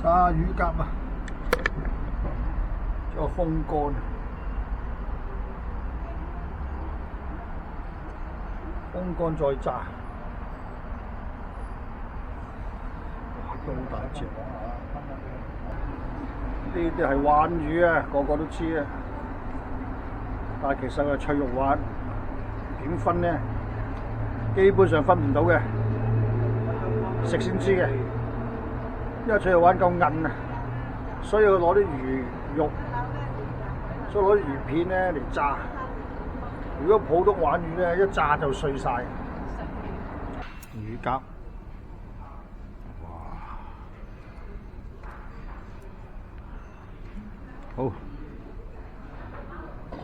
炸乳鴿啊，仲有風乾，風乾再炸，哇，都好大隻。呢啲係鯇魚啊，個個都知啊，但係其實係脆肉鯇，點分呢？基本上分唔到嘅，食先知嘅。因為脆肉鯇夠韌啊，所以佢攞啲魚肉，所以攞啲魚片咧嚟炸。如果普通鯇魚咧，一炸就碎晒。乳鴿，哇！好，唔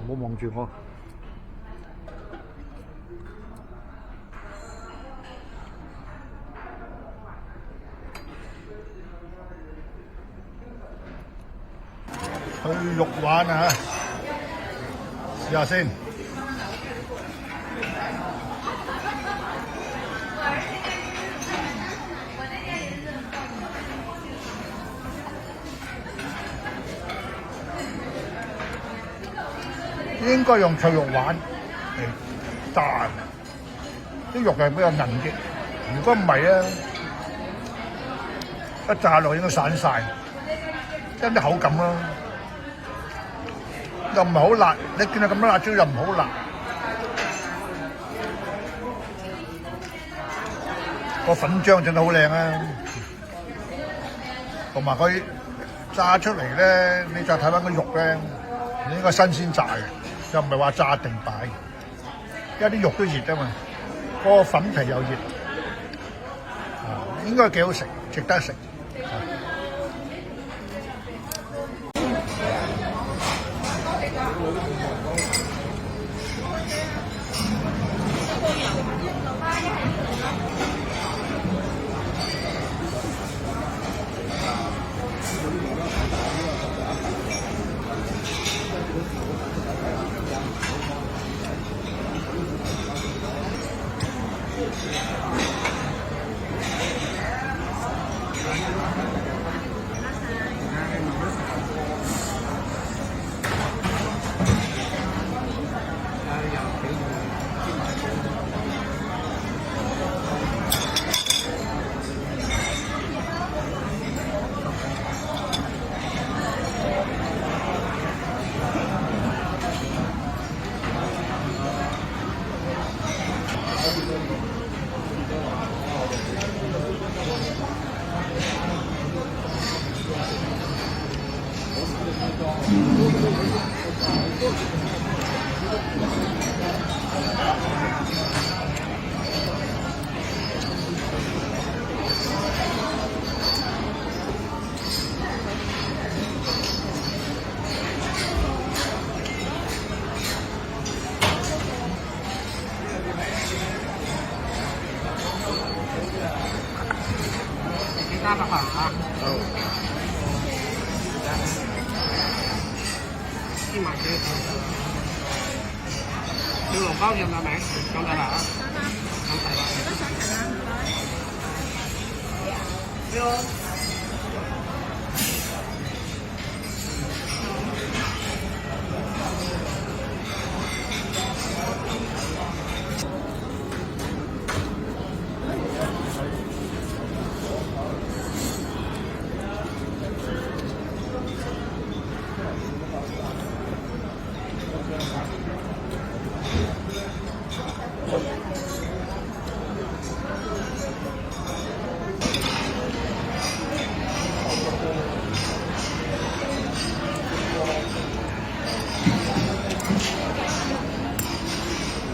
好望住我。脆肉鯇啊，試下先。應該用脆肉鯇嚟炸，啲肉係比較韌啲。如果唔係咧，一炸落應該散晒，因啲口感咯。又唔係好辣，你見到咁多辣椒又唔好辣，個粉漿整得好靚啊！同埋佢炸出嚟咧，你再睇翻個肉咧，應該新鮮炸嘅，又唔係話炸定擺，因為啲肉都熱啊嘛，個粉皮又熱，應該幾好食，值得食。300行啊！好。芝麻雞，小籠包有冇名？咁大啦啊！咁大啦。